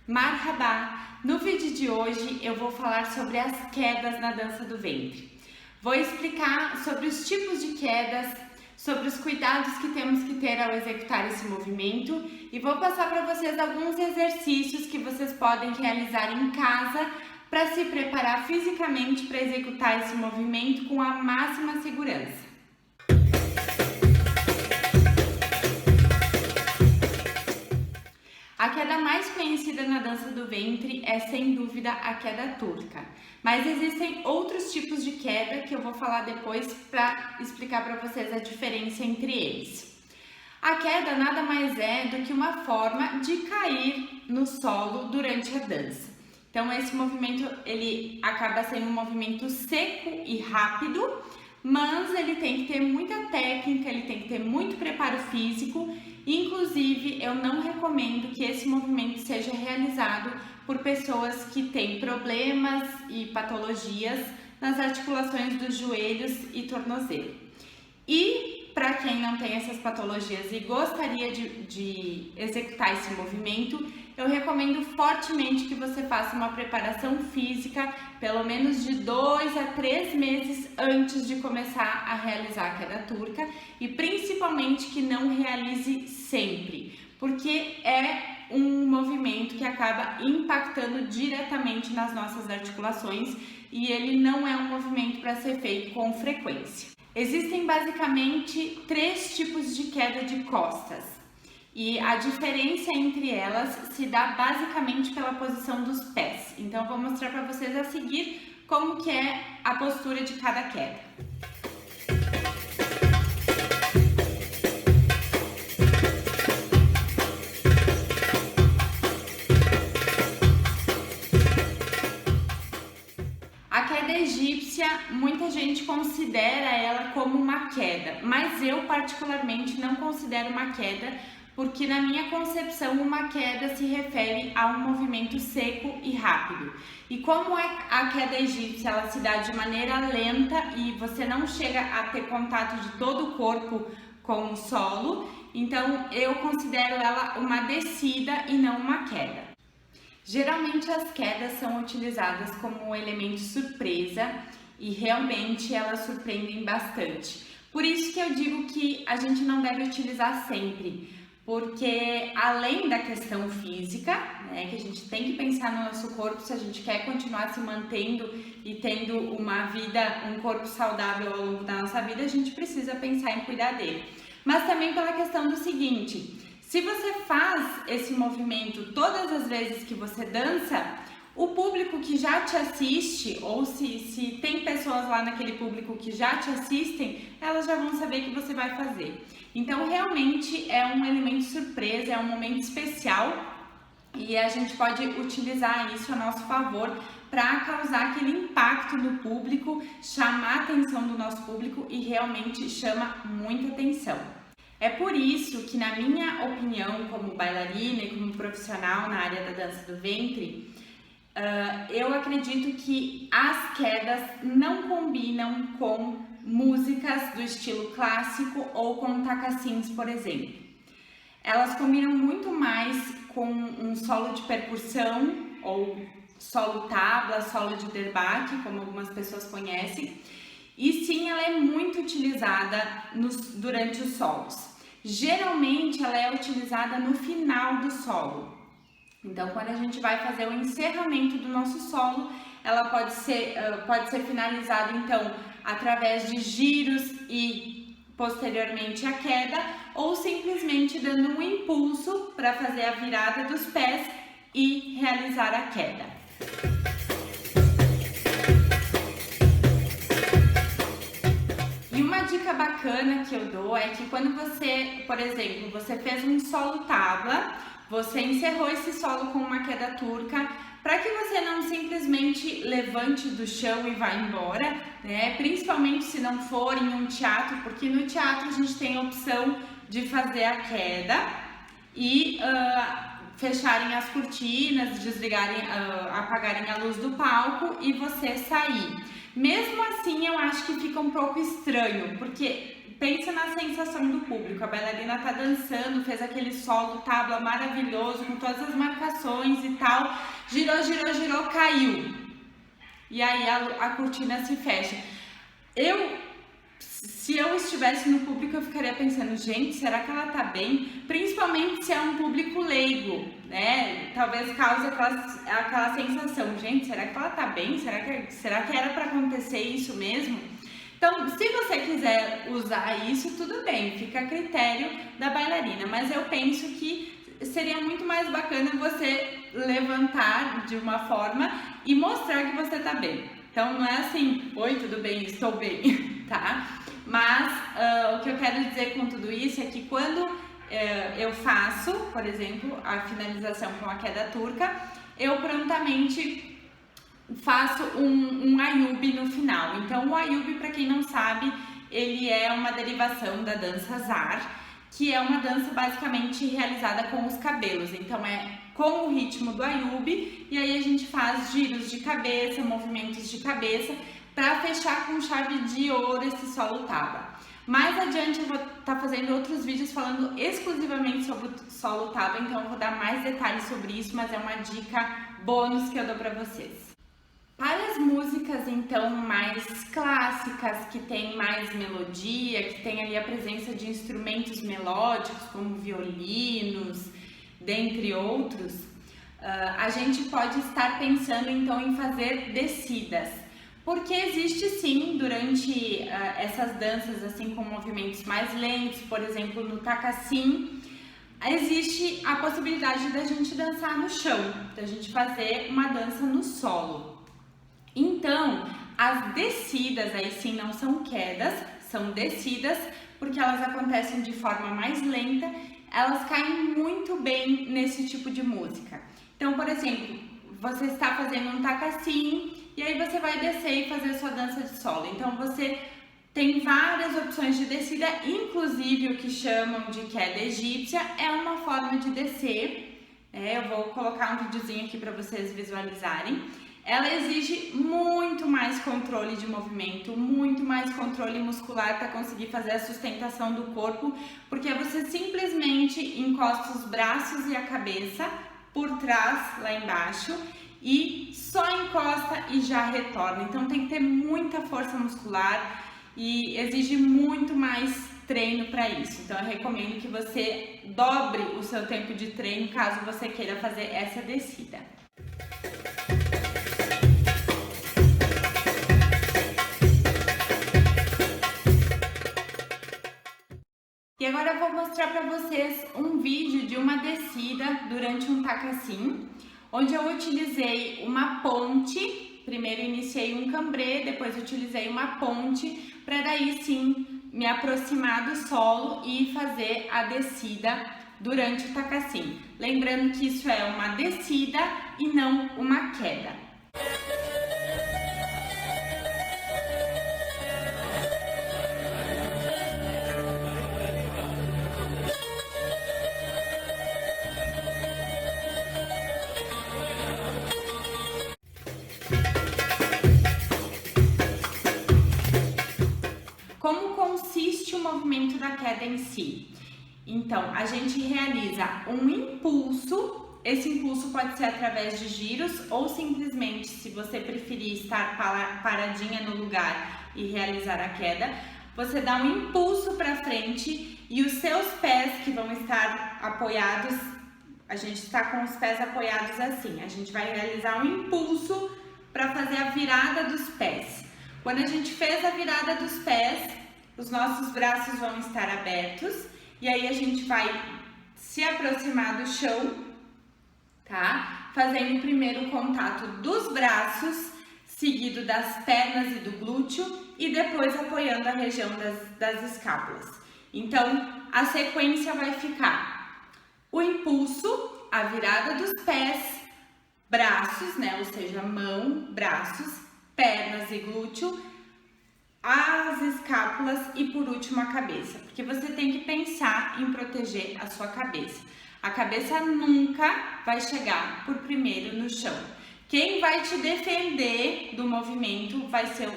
Marhaba! No vídeo de hoje eu vou falar sobre as quedas na dança do ventre. Vou explicar sobre os tipos de quedas, sobre os cuidados que temos que ter ao executar esse movimento e vou passar para vocês alguns exercícios que vocês podem realizar em casa para se preparar fisicamente para executar esse movimento com a máxima segurança. A queda mais conhecida na dança do ventre é, sem dúvida, a queda turca. Mas existem outros tipos de queda que eu vou falar depois para explicar para vocês a diferença entre eles. A queda nada mais é do que uma forma de cair no solo durante a dança. Então esse movimento ele acaba sendo um movimento seco e rápido, mas ele tem que ter muita técnica, ele tem que ter muito preparo físico. Inclusive, eu não recomendo que esse movimento seja realizado por pessoas que têm problemas e patologias nas articulações dos joelhos e tornozelo. E para quem não tem essas patologias e gostaria de executar esse movimento, eu recomendo fortemente que você faça uma preparação física pelo menos de 2 a 3 meses antes de começar a realizar a queda turca e principalmente que não realize sempre, porque é um movimento que acaba impactando diretamente nas nossas articulações e ele não é um movimento para ser feito com frequência. Existem basicamente 3 tipos de queda de costas e a diferença entre elas se dá basicamente pela posição dos pés. Então eu vou mostrar para vocês a seguir como que é a postura de cada queda. A queda egípcia, muita gente considera ela como uma queda, mas eu particularmente não considero uma queda, porque na minha concepção uma queda se refere a um movimento seco e rápido. E como a queda egípcia ela se dá de maneira lenta e você não chega a ter contato de todo o corpo com o solo, então eu considero ela uma descida e não uma queda. Geralmente as quedas são utilizadas como um elemento surpresa e realmente elas surpreendem bastante. Por isso que eu digo que a gente não deve utilizar sempre, porque além da questão física, né, que a gente tem que pensar no nosso corpo se a gente quer continuar se mantendo e tendo uma vida, um corpo saudável ao longo da nossa vida, a gente precisa pensar em cuidar dele. Mas também pela questão do seguinte: se você faz esse movimento todas as vezes que você dança, o público que já te assiste, ou se tem pessoas lá naquele público que já te assistem, elas já vão saber que você vai fazer. Então realmente é um elemento surpresa, é um momento especial e a gente pode utilizar isso a nosso favor para causar aquele impacto no público, chamar a atenção do nosso público e realmente chama muita atenção. É por isso que, na minha opinião, como bailarina e como profissional na área da dança do ventre, eu acredito que as quedas não combinam com músicas do estilo clássico ou com tacassins, por exemplo. Elas combinam muito mais com um solo de percussão ou solo tabla, solo de derbaque, como algumas pessoas conhecem. E sim, ela é muito utilizada durante os solos. Geralmente ela é utilizada no final do solo. Então quando a gente vai fazer o encerramento do nosso solo, ela pode ser finalizada então através de giros e posteriormente a queda, ou simplesmente dando um impulso para fazer a virada dos pés e realizar a queda. E uma dica bacana que eu dou é que quando você, por exemplo, você fez um solo tabla, você encerrou esse solo com uma queda turca, para que você não simplesmente levante do chão e vá embora, né? Principalmente se não for em um teatro, porque no teatro a gente tem a opção de fazer a queda e fecharem as cortinas, desligarem, apagarem a luz do palco e você sair. Mesmo assim, eu acho que fica um pouco estranho, porque pensa na sensação do público. A bailarina tá dançando, fez aquele solo tábua maravilhoso, com todas as marcações e tal, girou, girou, girou, caiu. E aí a cortina se fecha. Se eu estivesse no público, eu ficaria pensando, gente, será que ela tá bem? Principalmente se é um público leigo, né? Talvez cause aquela sensação, gente, será que ela tá bem? Será que era para acontecer isso mesmo? Então, se você quiser usar isso, tudo bem, fica a critério da bailarina, mas eu penso que seria muito mais bacana você levantar de uma forma e mostrar que você tá bem. Então, não é assim, oi, tudo bem, estou bem, tá? Mas o que eu quero dizer com tudo isso é que quando eu faço, por exemplo, a finalização com a queda turca, eu prontamente faço um ayubi no final. Então, o ayubi, para quem não sabe, ele é uma derivação da dança zar, que é uma dança basicamente realizada com os cabelos. Então, é com o ritmo do ayubi, e aí a gente faz giros de cabeça, movimentos de cabeça, para fechar com chave de ouro esse solo tábua. Mais adiante eu vou estar fazendo outros vídeos falando exclusivamente sobre o solo tábua, então eu vou dar mais detalhes sobre isso, mas é uma dica bônus que eu dou para vocês. Para as músicas então mais clássicas, que tem mais melodia, que tem ali a presença de instrumentos melódicos como violinos, dentre outros, a gente pode estar pensando então em fazer descidas, porque existe sim durante essas danças assim com movimentos mais lentos, por exemplo no takassim, existe a possibilidade da gente dançar no chão, da gente fazer uma dança no solo. Então, as descidas aí sim não são quedas, são descidas, porque elas acontecem de forma mais lenta, elas caem muito bem nesse tipo de música. Então, por exemplo, você está fazendo um takassim e aí você vai descer e fazer a sua dança de solo. Então, você tem várias opções de descida, inclusive o que chamam de queda egípcia, é uma forma de descer. Eu vou colocar um videozinho aqui para vocês visualizarem. Ela exige muito mais controle de movimento, muito mais controle muscular para conseguir fazer a sustentação do corpo, porque você simplesmente encosta os braços e a cabeça por trás, lá embaixo, e só encosta e já retorna. Então tem que ter muita força muscular e exige muito mais treino para isso. Então eu recomendo que você dobre o seu tempo de treino caso você queira fazer essa descida. E agora eu vou mostrar para vocês um vídeo de uma descida durante um takassim, onde eu utilizei uma ponte. Primeiro iniciei um cambré, depois utilizei uma ponte para daí sim me aproximar do solo e fazer a descida durante o takassim. Lembrando que isso é uma descida e não uma queda. Como consiste o movimento da queda em si? Então, a gente realiza um impulso, esse impulso pode ser através de giros ou simplesmente, se você preferir estar paradinha no lugar e realizar a queda, você dá um impulso para frente e os seus pés que vão estar apoiados, a gente está com os pés apoiados assim, a gente vai realizar um impulso para fazer a virada dos pés. Quando a gente fez a virada dos pés, os nossos braços vão estar abertos e aí a gente vai se aproximar do chão, tá? Fazendo o primeiro contato dos braços, seguido das pernas e do glúteo e depois apoiando a região das escápulas. Então, a sequência vai ficar o impulso, a virada dos pés, braços, né? Ou seja, mão, braços, pernas e glúteo, as escápulas e por último a cabeça, porque você tem que pensar em proteger a sua cabeça. A cabeça nunca vai chegar por primeiro no chão. Quem vai te defender do movimento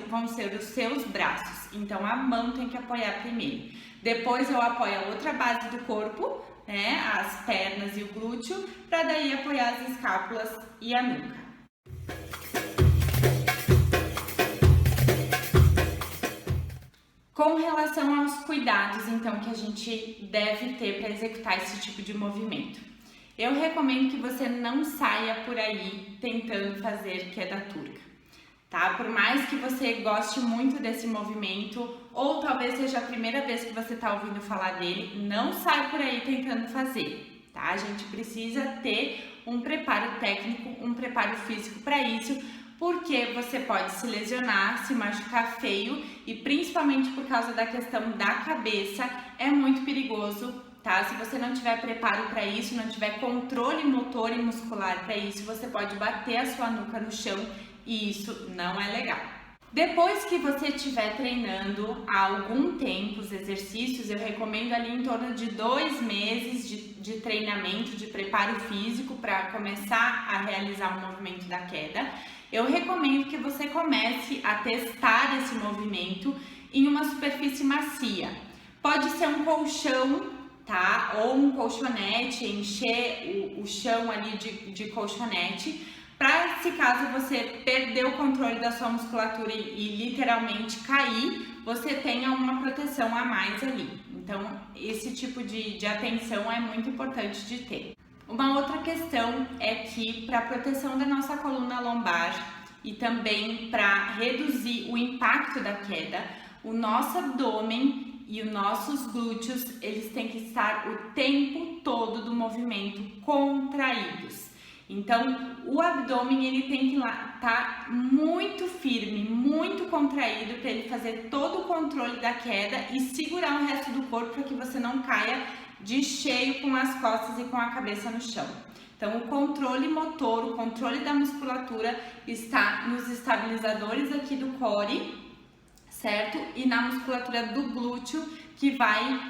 vão ser os seus braços. Então a mão tem que apoiar primeiro. Depois eu apoio a outra base do corpo, né? As pernas e o glúteo, para daí apoiar as escápulas e a nuca. Com relação aos cuidados, então, que a gente deve ter para executar esse tipo de movimento. Eu recomendo que você não saia por aí tentando fazer queda turca, tá? Por mais que você goste muito desse movimento, ou talvez seja a primeira vez que você está ouvindo falar dele, não sai por aí tentando fazer, tá? A gente precisa ter um preparo técnico, um preparo físico para isso, porque você pode se lesionar, se machucar feio e principalmente por causa da questão da cabeça, é muito perigoso. Tá? Se você não tiver preparo para isso, não tiver controle motor e muscular para isso, você pode bater a sua nuca no chão e isso não é legal. Depois que você estiver treinando há algum tempo os exercícios, eu recomendo ali em torno de 2 meses de treinamento, de preparo físico para começar a realizar o movimento da queda. Eu recomendo que você comece a testar esse movimento em uma superfície macia. Pode ser um colchão, tá? Ou um colchonete, encher o chão ali de colchonete, para se caso você perder o controle da sua musculatura e literalmente cair, você tenha uma proteção a mais ali. Então, esse tipo de atenção é muito importante de ter. Uma outra questão é que para a proteção da nossa coluna lombar e também para reduzir o impacto da queda, o nosso abdômen e os nossos glúteos, eles têm que estar o tempo todo do movimento contraídos. Então, o abdômen ele tem que estar muito firme, muito contraído para ele fazer todo o controle da queda e segurar o resto do corpo para que você não caia de cheio com as costas e com a cabeça no chão. Então, o controle motor, o controle da musculatura está nos estabilizadores aqui do core, certo? E na musculatura do glúteo, que vai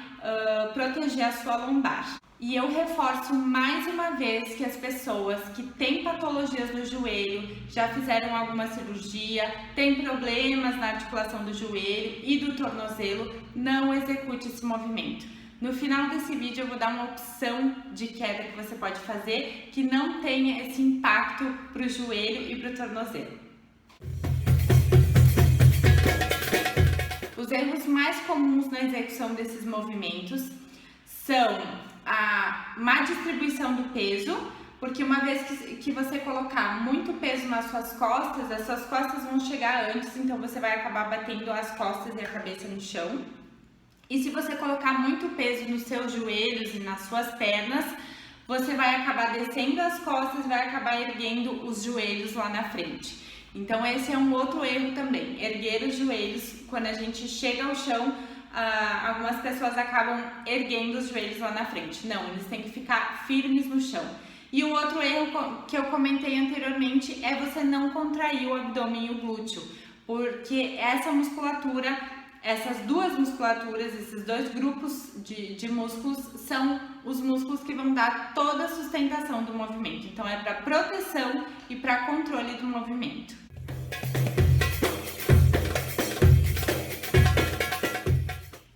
proteger a sua lombar. E eu reforço mais uma vez que as pessoas que têm patologias no joelho, já fizeram alguma cirurgia, têm problemas na articulação do joelho e do tornozelo, não execute esse movimento. No final desse vídeo eu vou dar uma opção de queda que você pode fazer que não tenha esse impacto para o joelho e para o tornozelo. Os erros mais comuns na execução desses movimentos são a má distribuição do peso, porque uma vez que você colocar muito peso nas suas costas, as suas costas vão chegar antes, então você vai acabar batendo as costas e a cabeça no chão. E se você colocar muito peso nos seus joelhos e nas suas pernas, você vai acabar descendo as costas e vai acabar erguendo os joelhos lá na frente. Então esse é um outro erro também, erguer os joelhos. Quando a gente chega ao chão, algumas pessoas acabam erguendo os joelhos lá na frente. Não, eles têm que ficar firmes no chão. E o outro erro que eu comentei anteriormente é você não contrair o abdômen e o glúteo, porque essa musculatura, essas duas musculaturas, esses dois grupos de músculos são os músculos que vão dar toda a sustentação do movimento. Então é para proteção e para controle do movimento.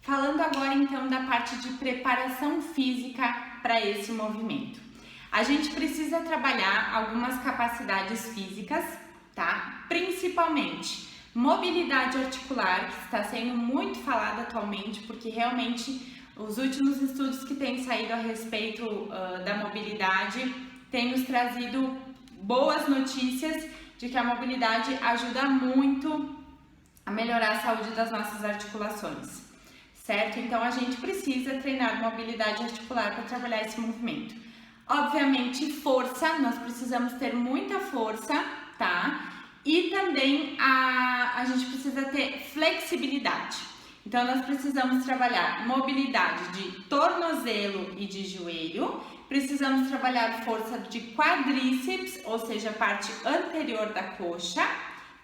Falando agora então da parte de preparação física para esse movimento. A gente precisa trabalhar algumas capacidades físicas, tá? Principalmente mobilidade articular, que está sendo muito falada atualmente, porque realmente os últimos estudos que têm saído a respeito da mobilidade têm nos trazido boas notícias de que a mobilidade ajuda muito a melhorar a saúde das nossas articulações, certo? Então a gente precisa treinar mobilidade articular para trabalhar esse movimento. Obviamente força, nós precisamos ter muita força, tá? E também a gente precisa ter flexibilidade. Então, nós precisamos trabalhar mobilidade de tornozelo e de joelho. Precisamos trabalhar força de quadríceps, ou seja, a parte anterior da coxa,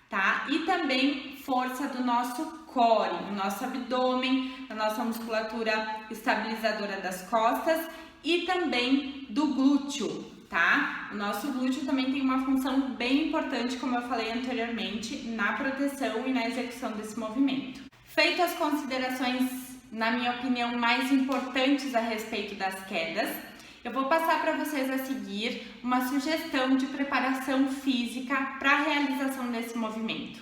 tá? E também força do nosso core, do nosso abdômen, da nossa musculatura estabilizadora das costas e também do glúteo, tá? O nosso glúteo também tem uma função bem importante, como eu falei anteriormente, na proteção e na execução desse movimento. Feito as considerações, na minha opinião, mais importantes a respeito das quedas, eu vou passar para vocês a seguir uma sugestão de preparação física para a realização desse movimento.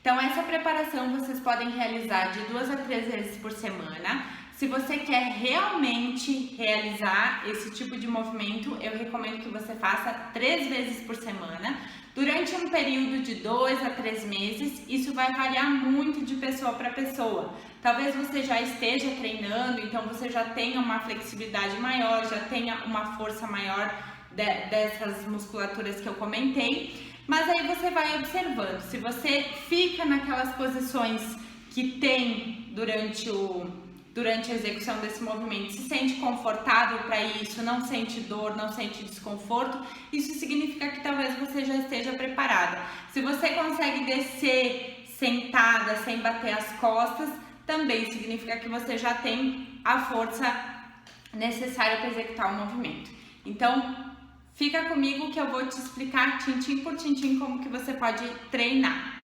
Então, essa preparação vocês podem realizar de 2 a 3 vezes por semana. Se você quer realmente realizar esse tipo de movimento, eu recomendo que você faça 3 vezes por semana, durante um período de 2 a 3 meses. Isso vai variar muito de pessoa para pessoa. Talvez você já esteja treinando, então você já tenha uma flexibilidade maior, já tenha uma força maior dessas musculaturas que eu comentei. Mas aí você vai observando, se você fica naquelas posições que tem durante a execução desse movimento, se sente confortável para isso, não sente dor, não sente desconforto, isso significa que talvez você já esteja preparada. Se você consegue descer sentada, sem bater as costas, também significa que você já tem a força necessária para executar o movimento. Então, fica comigo que eu vou te explicar tintim por tintim como que você pode treinar.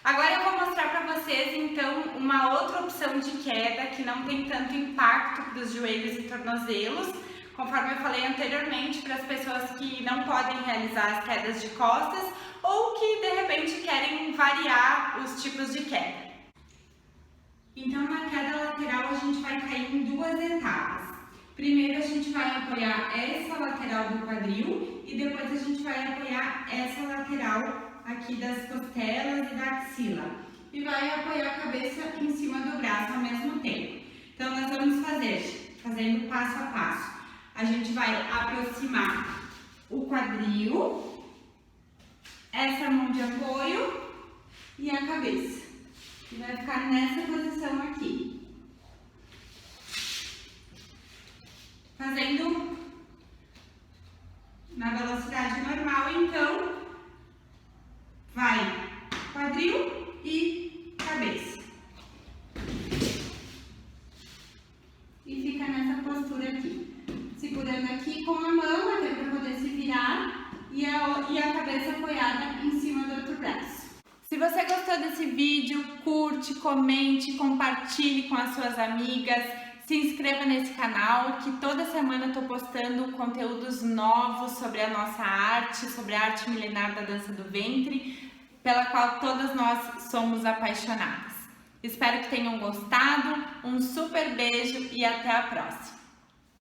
Agora eu vou mostrar para vocês então uma outra opção de queda que não tem tanto impacto para os joelhos e tornozelos, conforme eu falei anteriormente, para as pessoas que não podem realizar as quedas de costas ou que de repente querem variar os tipos de queda. Então na queda lateral a gente vai cair em duas etapas. Primeiro a gente vai apoiar essa lateral do quadril e depois a gente vai apoiar essa lateral aqui das costelas e da axila. E vai apoiar a cabeça em cima do braço ao mesmo tempo. Então nós vamos fazendo passo a passo. A gente vai aproximar o quadril, essa mão de apoio e a cabeça. E vai ficar nessa posição aqui. Fazendo na velocidade normal, então, vai quadril e cabeça. E fica nessa postura aqui. Segurando aqui com a mão, até para poder se virar, e a cabeça apoiada em cima do outro braço. Se você gostou desse vídeo, curte, comente, compartilhe com as suas amigas, se inscreva nesse canal, que toda semana eu estou postando conteúdos novos sobre a nossa arte, sobre a arte milenar da dança do ventre, pela qual todas nós somos apaixonadas. Espero que tenham gostado, um super beijo e até a próxima!